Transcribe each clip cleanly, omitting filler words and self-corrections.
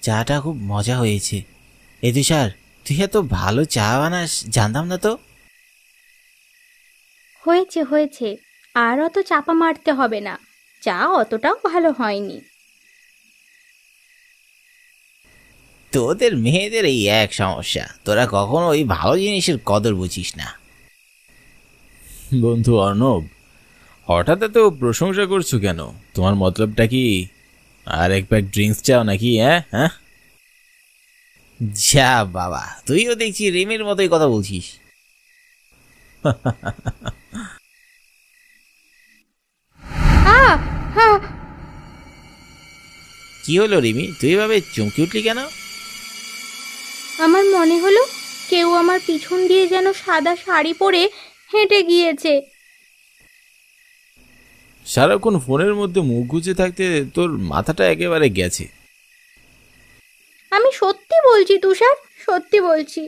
চাটা খুব মজা হয়েছে। এই তুষার, তুই এত ভালো চা বানাস, জানতাম না তো। হয়েছে হয়েছে, আর অত চাপা মারতে হবে না, চা অতটাও ভালো হয়নি। তোদের মেয়েদের এই এক সমস্যা, তোরা কখনো ওই ভালো জিনিসের কদর বুঝিস না। বন্ধু অর্ণব, হঠাৎ এত প্রশংসা করছো কেন? তোমার মতলবটা কি? আর এক প্যাক ড্রিঙ্কস চাও নাকি? হ্যাঁ হ্যাঁ, যা বাবা, তুইও দেখছি রিমির মতোই কথা বলছিস। কি হলো রিমি, তুই এভাবে চমকে উঠলি কেন? আমার মনে হলো কেউ আমার পিছন দিয়ে যেন সাদা শাড়ি পরে হেঁটে গিয়েছে। সারাক্ষণ ফোনের মধ্যে মুখ গুজে থাকতে তোর মাথাটা একেবারে গেছে। আমি সত্যি বলছি তুষার, সত্যি বলছি।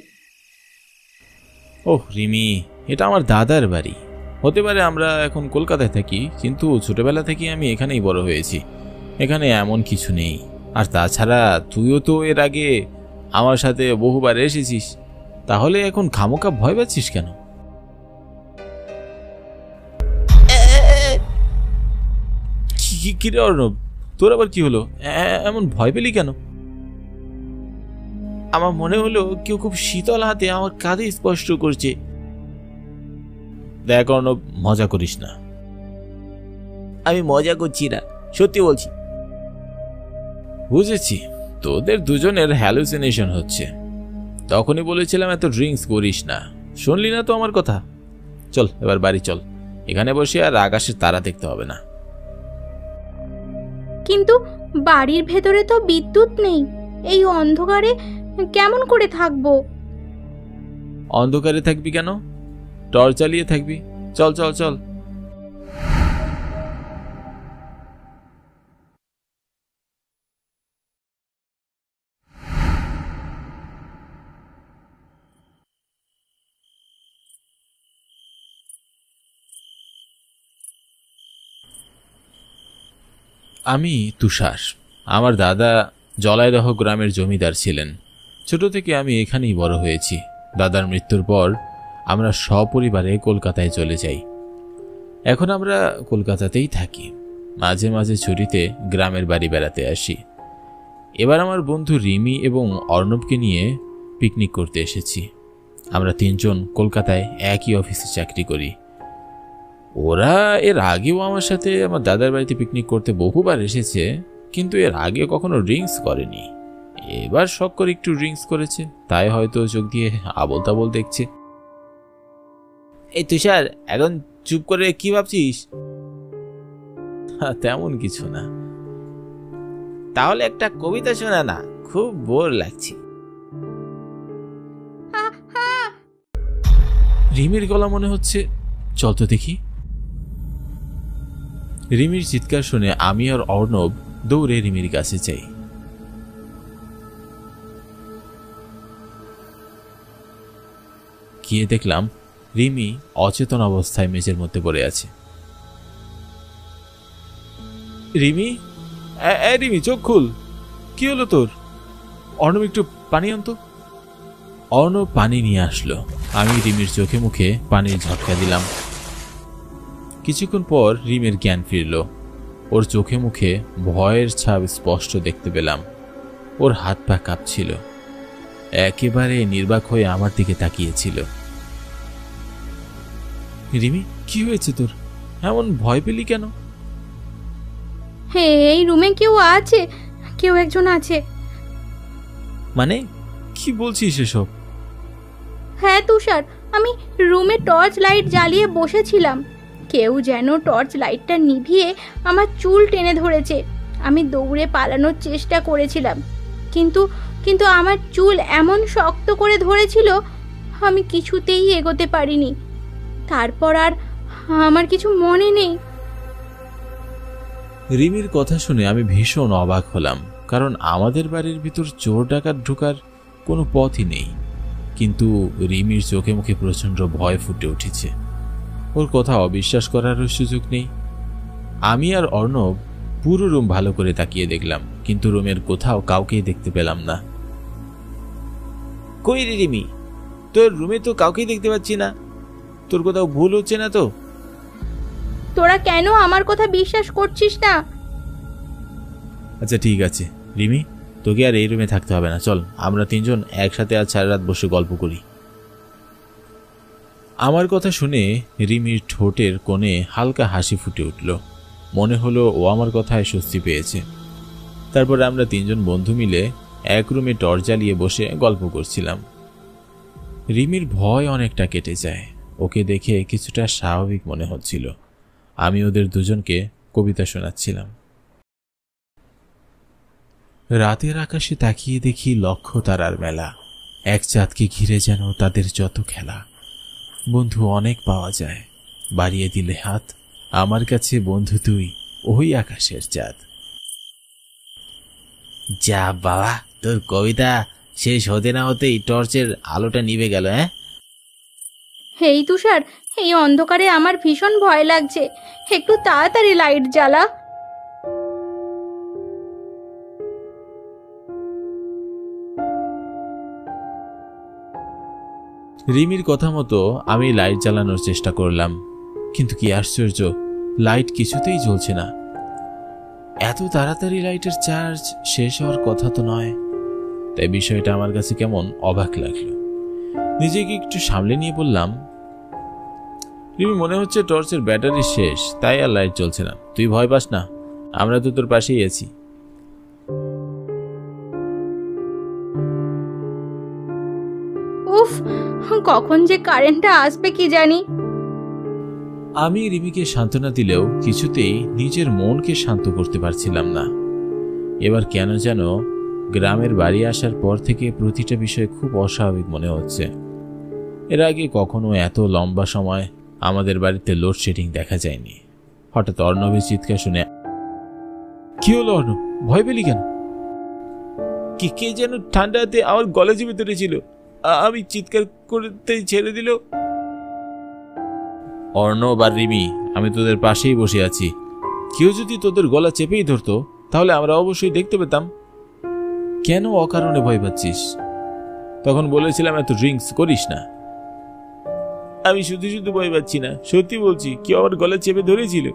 ওহ রিমি, এটা আমার দাদার বাড়ি। হতে পারে আমরা এখন কলকাতায় থাকি, কিন্তু ছোটবেলা থেকে আমি এখানেই বড় হয়েছি। এখানে এমন কিছু নেই। আর তাছাড়া তুইও তো এর আগে আমার সাথে বহুবার এসেছিস, তাহলে এখন খামোকা ভয় পাচ্ছিস কেন? কি রে অর্ণব, তোর আবার কি হলো? এমন ভয় পেলি কেন? আমার মনে হলো কেউ খুব শীতল হাতে আমার কাঁধে স্পর্শ করছে। দেখ অর্ণব, মজা করিস না। আমি মজা করছি না, সত্যি বলছি। বুঝেছি, তোদের দুজনের হ্যালুসিনেশন হচ্ছে। তখনই বলেছিলাম এত ড্রিঙ্কস করিস না, শুনলি না তো আমার কথা। চল এবার বাড়ি চল, এখানে বসে আর আকাশের তারা দেখতে হবে না। কিন্তু বাড়ির ভেতরে তো বিদ্যুৎ নেই, এই অন্ধকারে কেমন করে থাকবো? অন্ধকারে থাকবি কেন? টর্চ চালিয়ে থাকবি। চল চল চল। আমি তুষার। আমার দাদা জলাইদহ গ্রামের জমিদার ছিলেন। ছোট থেকে আমি এখানেই বড় হয়েছি। দাদার মৃত্যুর পর আমরা সপরিবারে কলকাতায় চলে যাই। এখন আমরা কলকাতাতেই থাকি। মাঝে মাঝে ছুটিতে গ্রামের বাড়ি বেড়াতে আসি। এবার আমার বন্ধু রিমি এবং অর্ণবকে নিয়ে পিকনিক করতে এসেছি। আমরা তিনজন কলকাতায় একই অফিসে চাকরি করি। ওরা এর আগেও আমার সাথে আমার দাদার বাড়িতে পিকনিক করতে বহুবার এসেছে, কিন্তু এর আগে কখনো ড্রিঙ্কস করেনি। এবার শখ করে একটু ড্রিঙ্কস করেছে, তাই হয়তো চোখ দিয়ে আবোল তাবোল দেখছে। এই তুষার, এখন চুপ করে কি ভাবছিস? তেমন কিছু না। তাহলে একটা কবিতা শোনা না, খুব বোর লাগছে। রিমির গলা মনে হচ্ছে, চল তো দেখি। রিমির চিৎকার শুনে আমি আর অর্ণব দৌড়ে রিমির কাছে যাই। গিয়ে দেখলাম রিমি অচেতন অবস্থায় মেঝের মধ্যে পড়ে আছে। রিমি, রিমি চোখ খুল, কি হলো তোর? অর্ণব একটু পানি আনতো। অর্ণব পানি নিয়ে আসলো। আমি রিমির চোখে মুখে পানির ঝটকা দিলাম। কিছুক্ষণ পর রিমির জ্ঞান ফিরল। ওর চোখে মুখে ভয়ের ছাপ স্পষ্ট দেখতে পেলাম। ওর হাত পা কাঁপছিল, একেবারে নির্বাক হয়ে আমার দিকে তাকিয়েছিল। রিমি, কি হয়েছে তোর? এমন ভয় পেলি কেন? হে, এই রুমে কেউ আছে, কেউ একজন আছে। মানে কি বলছিস এসব? হ্যাঁ তুষার, আমি রুমে টর্চ লাইট জ্বালিয়ে বসেছিলাম, কেউ যেন টর্চ লাইটটা নিভিয়ে আমার চুল টেনে ধরেছে। আমি দৌড়ে পালানোর চেষ্টা করেছিলাম, কিন্তু কিন্তু আমার চুল এমন শক্ত করে ধরেছিল, আমি কিছুতেই এগোতে পারিনি। তারপর আর আমার কিছু মনে নেই। রিমির কথা শুনে আমি ভীষণ অবাক হলাম, কারণ আমাদের বাড়ির ভিতর চোর ডাকাত ঢোকার কোনো পথই নেই। কিন্তু রিমির চোখে মুখে প্রচণ্ড ভয় ফুটে উঠেছে। ওর কথা অবিশ্বাস করারও সুযোগ নেই। আমি আর অর্ণব পুরো রুম ভালো করে তাকিয়ে দেখলাম, কিন্তু রুমের কোথাও কাউকেই দেখতে পেলাম না। কই রে রিমি, তোর রুমে তো কাউকেই দেখতে পাচ্ছি না। তোর কোথাও ভুল হচ্ছে না তো? তোরা কেন আমার কথা বিশ্বাস করছিস না? আচ্ছা ঠিক আছে রিমি, তোকে আর এই রুমে থাকতে হবে না, চল আমরা তিনজন একসাথে আজ সারা রাত বসে গল্প করি। আমার কথা শুনে রিমির ঠোঁটের কোণে হালকা হাসি ফুটে উঠল। মনে হলো ও আমার কথায় স্বস্তি পেয়েছে। তারপর আমরা তিনজন বন্ধু মিলে এক রুমে টর্চ জ্বালিয়ে বসে গল্প করছিলাম। রিমির ভয় অনেকটা কেটে যায়, ওকে দেখে কিছুটা স্বাভাবিক মনে হচ্ছিল। আমি ওদের দুজনকে কবিতা শোনাচ্ছিলাম। রাতের আকাশে তাকিয়ে দেখি লক্ষ তারার মেলা, এক চাঁদকে ঘিরে যেন তাদের যত খেলা। বন্ধু অনেক পাওয়া যায়, বাড়িয়ে দিলে হাত, আমার কাছে বন্ধু তুই ওই আকাশের চাঁদ। যা বাবা, তোর কবিতা শেষ হতে না হতেই টর্চের আলোটা নিভে গেল। এই তুষার, এই অন্ধকারে আমার ভীষণ ভয় লাগছে, একটু তাড়াতাড়ি লাইট জ্বালা। রিমির কথা মতো আমি লাইট জ্বালানোর চেষ্টা করলাম, কিন্তু কি আশ্চর্য, লাইট কিছুতেই জ্বলছে না। এত তাড়াতাড়ি লাইটের চার্জ শেষ হওয়ার কথা তো নয়। তাই বিষয়টা আমার কাছে কেমন অবাক লাগলো। নিজেকে একটু সামলে নিয়ে বললাম, রিমি মনে হচ্ছে টর্চের ব্যাটারি শেষ, তাই আর লাইট জ্বলছে না। তুই ভয় পাস না, আমরা তো তোর পাশেই আছি। উফ, কখন যে কারেন্টটা আসবে কি জানি। আমি রিমিকে সান্ত্বনা দিলেও কিছুতেই নিজের মনকে শান্ত করতে পারছিলাম না। এবার কেন যেন গ্রামের বাড়ি আসার পর থেকে প্রতিটা বিষয় খুব অস্বাভাবিক মনে হচ্ছে। এর আগে কখনো এত লম্বা সময় আমাদের বাড়িতে লোডশেডিং দেখা যায়নি। হঠাৎ অর্ণবের চিৎকার শুনে, কি হলো অর্ণব, ভয় পেলি কেন? কে যেন ঠান্ডাতে আমার গলা চেপে ধরেছিল, আমি চিৎকার করতে ছেড়ে দিল। অর্ণব আর রিমি, আমি তোদের পাশেই বসে আছি। কেউ যদি তোদের গলা চেপেই ধরতো তাহলে আমরা অবশ্যই দেখতে পেতাম। কেন অকারণে ভয় পাচ্ছিস? তখন বলেছিলাম এত ড্রিঙ্কস করিস না। আমি শুধু শুধু ভয় পাচ্ছি না, সত্যি বলছি, কেউ আমার গলা চেপে ধরেছিল।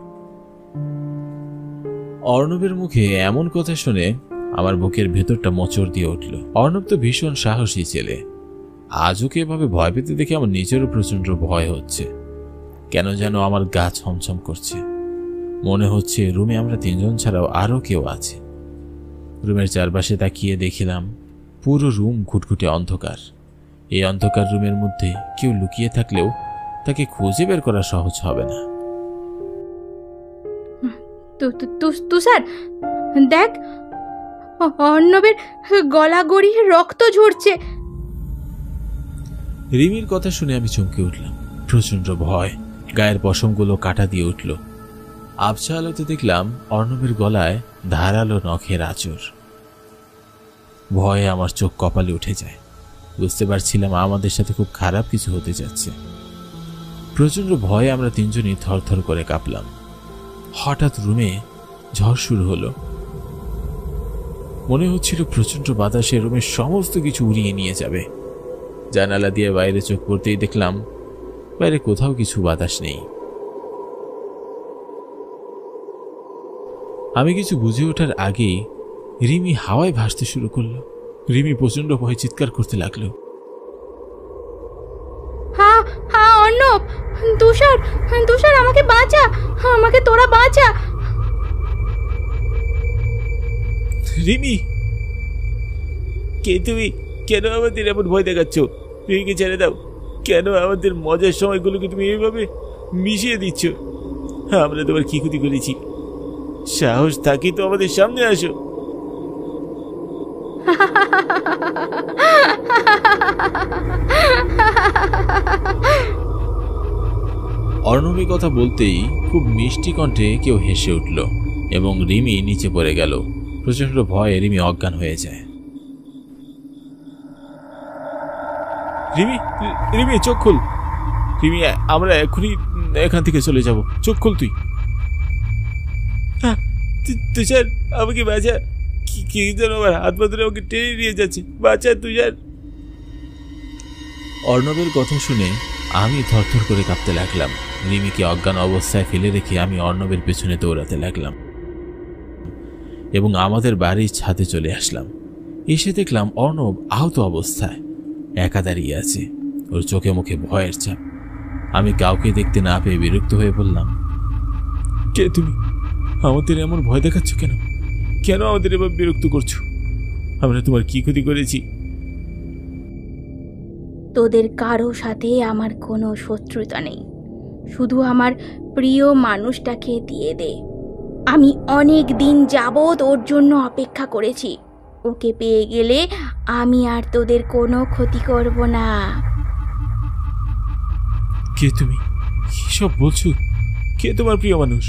অর্ণবের মুখে এমন কথা শুনে আমার বুকের ভেতরটা মোচড় দিয়ে উঠল। অর্ণব তো ভীষণ সাহসী ছেলে, আজ ওকে এভাবে ভয় পেতে দেখে আমার নিজেরও প্রচন্ড ভয় হচ্ছে। কেন যেন আমার গা ছমছম করছে। মনে হচ্ছে রুমে আমরা তিনজন ছাড়াও আরো কেউ আছে। রুমের চারপাশে তাকিয়ে দেখিলাম পুরো রুম ঘুটঘুটে অন্ধকার। এই অন্ধকার রুমের মধ্যে কেউ লুকিয়ে থাকলেও তাকে খুঁজে বের করা সহজ হবে না। তুষার, দেখ, অর্ণবের গলা গড়িয়ে রক্ত ঝরছে। রিমির কথা শুনে আমি চমকে উঠলাম। প্রচন্ড ভয়, গায়ের পশমগুলো কাটা দিয়ে উঠল। আবছা আলোতে দেখলাম অর্ণবের গলায় ধারালো নখের আঁচড়। ভয়ে আমার চোখ কপালে উঠে যায়। বুঝতে পারছিলাম আমাদের সাথে খুব খারাপ কিছু হতে যাচ্ছে। প্রচন্ড ভয়ে আমরা তিনজনই থরথর করে কাঁপলাম। হঠাৎ রুমে ঝড় শুরু হলো। মনে হচ্ছিল প্রচন্ড বাতাসে রুমের সমস্ত কিছু উড়িয়ে নিয়ে যাবে। জানালা দিয়ে বাইরে চোখ পড়তেই দেখলাম বাইরে কোথাও কিছু বাতাস নেই। আমি কিছু বুঝে ওঠার আগেই রিমি হাওয়ায় ভাসতে শুরু করলো। রিমি প্রচন্ড ভয়ে চিৎকার করতে লাগলো, হ্যাঁ হ্যাঁ অর্ণব, তুষার, তুষার আমাকে বাঁচা, আমাকে তোরা বাঁচা। রিমি, কে তুমি? কেন আমাদের এমন ভয় দেখাচ্ছ? রিমিকে ছেড়ে দাও। কেন আমাদের মজার সময়গুলোকে তুমি এইভাবে মিশিয়ে দিচ্ছ? আমরা তোমার কি ক্ষতি করেছি? সাহস থাকি তো আমাদের সামনে আসো। অর্ণবী কথা বলতেই খুব মিষ্টি কণ্ঠে কেউ হেসে উঠল এবং রিমি নিচে পড়ে গেল। প্রচন্ড ভয়ে রিমি অজ্ঞান হয়ে যায়। রিমি, রিমি চোখ খুল। রিমি, আমরা এখনই এখান থেকে চলে যাব। চোখ খুল তুই। তুষার, আমাকে বাঁচা। কি যেন আমার হাত পা ধরে আমাকে টেনে নিয়ে যাচ্ছে, বাঁচা তুষার। অর্ণবের কথা শুনে আমি থরথর করে কাঁপতে লাগলাম। রিমিকে অজ্ঞান অবস্থায় ফেলে রেখে আমি অর্ণবের পেছনে দৌড়াতে লাগলাম এবং আমাদের বাড়ির ছাদে চলে আসলাম। এসে দেখলাম অর্ণব আহত অবস্থায় একা দাঁড়িয়ে আছে, ওর চোখে মুখে ভয়ের ছাপ। আমি কাউকে দেখতে না পেয়ে বিরক্ত হয়ে বললাম, কে তুমি? আমাদের এমন ভয় দেখাচ্ছ কেন? কেন আমাদের এবার বিরক্ত করছো? আমরা তোমার কি ক্ষতি করেছি? তোদের কারো সাথে আমার কোনো শত্রুতা নেই, শুধু আমার প্রিয় মানুষটাকে দিয়ে দে। আমি অনেক দিন যাবৎ ওর জন্য অপেক্ষা করেছি। ওকে পেয়ে গেলে আমি আর তোদের কোনো ক্ষতি করব না। কে তুমি? কি সব বলছো? কে তোমার প্রিয় মানুষ?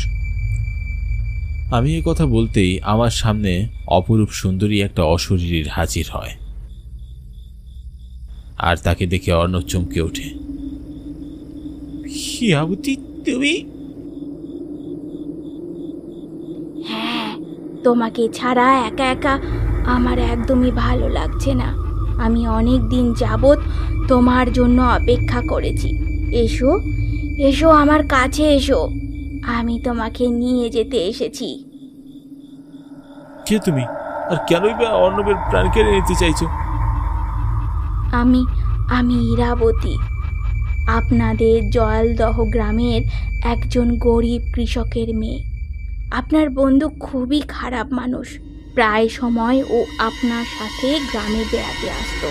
আমি এ কথা বলতেই আমার সামনে অপরূপ সুন্দরী একটা অশরীরীর হাজির হয়, আর তাকে দেখে অর্ণব চমকে ওঠে। হিয়াবতী, তুমি? হ্যাঁ, তোমাকে ছাড়া একা একা আমার একদমই ভালো লাগছে না। আমি অনেক দিন যাবৎ তোমার জন্য অপেক্ষা করেছি। এসো এসো, আমার কাছে এসো, আমি তোমাকে নিয়ে যেতে এসেছি। কে তুমি, আর কেনই বা অর্ণবের প্রাণ কেড়ে নিতে চাইছো? আমি ইরাবতী, আপনাদের জয়ালদহ গ্রামের একজন গরিব কৃষকের মেয়ে। আপনার বন্ধু খুবই খারাপ মানুষ। প্রায় সময় ও আপনার সাথে গ্রামে বেড়াতে আসতো।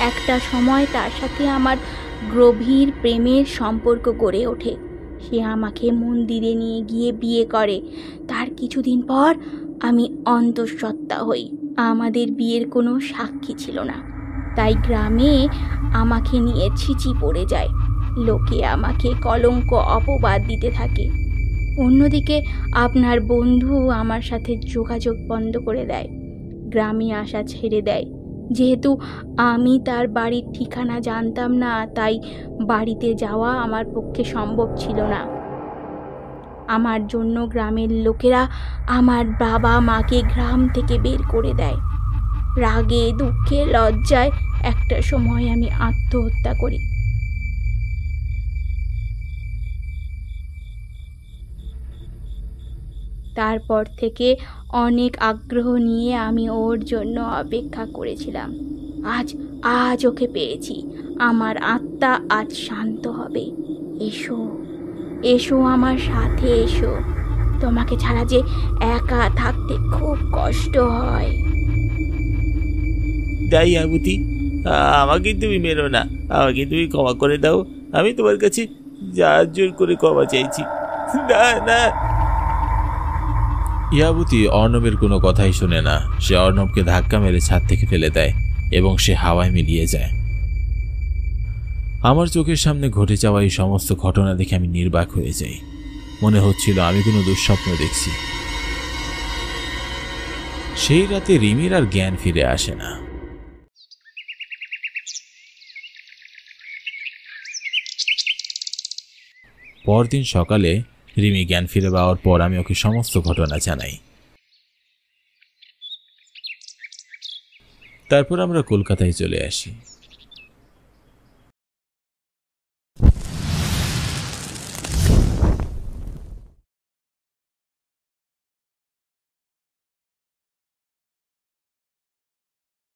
একটা সময় তার সাথে আমার গভীর প্রেমের সম্পর্ক গড়ে ওঠে। সে আমাকে মন্দিরে নিয়ে গিয়ে বিয়ে করে। তার কিছুদিন পর আমি অন্তঃসত্ত্বা হই। আমাদের বিয়ের কোনো সাক্ষী ছিল না, তাই গ্রামে আমাকে নিয়ে ছিচি পড়ে যায়। লোকে আমাকে কলঙ্ক অপবাদ দিতে থাকে। অন্যদিকে আপনার বন্ধু আমার সাথে যোগাযোগ বন্ধ করে দেয়, গ্রামে আসা ছেড়ে দেয়। যেহেতু আমি তার বাড়ির ঠিকানা জানতাম না, তাই বাড়িতে যাওয়া আমার পক্ষে সম্ভব ছিল না। আমার জন্য গ্রামের লোকেরা আমার বাবা মাকে গ্রাম থেকে বের করে দেয়। রাগে দুঃখে লজ্জায় একটা সময় আমি আত্মহত্যা করি। তারপর থেকে অনেক আগ্রহ নিয়ে আমি ওর জন্য অপেক্ষা করেছিলাম। আজ ওকে পেয়েছি। আমার আত্মা আজ শান্ত হবে। এসো এসো, আমার সাথে এসো। তোমাকে ছাড়া যে একা থাকতে খুব কষ্ট হয়। দয়াবতী, আমাকে তুমি মেরো না, আমাকে তুমি ক্ষমা করে দাও। আমি তোমার কাছে যা জোর করে ক্ষমা চাইছি। না না। ইয়াবতী অর্ণবের কোনো কথাই শোনে না। সে অর্ণবকে ধাক্কা মেরে ছাদ থেকে ফেলে দেয় এবং সে হাওয়ায় মিলিয়ে যায়। আমার চোখের সামনে ঘটে যাওয়া এই সমস্ত ঘটনা দেখে আমি নির্বাক হয়ে যাই। মনে হচ্ছিল আমি কোনো দুঃস্বপ্ন দেখছি। সেই রাতে রিমির আর জ্ঞান ফিরে আসে না। পরদিন সকালে রিমি জ্ঞান ফিরে পাওয়ার পর আমি ওকে সমস্ত ঘটনা জানাই। তারপর আমরা কলকাতায় চলে আসি।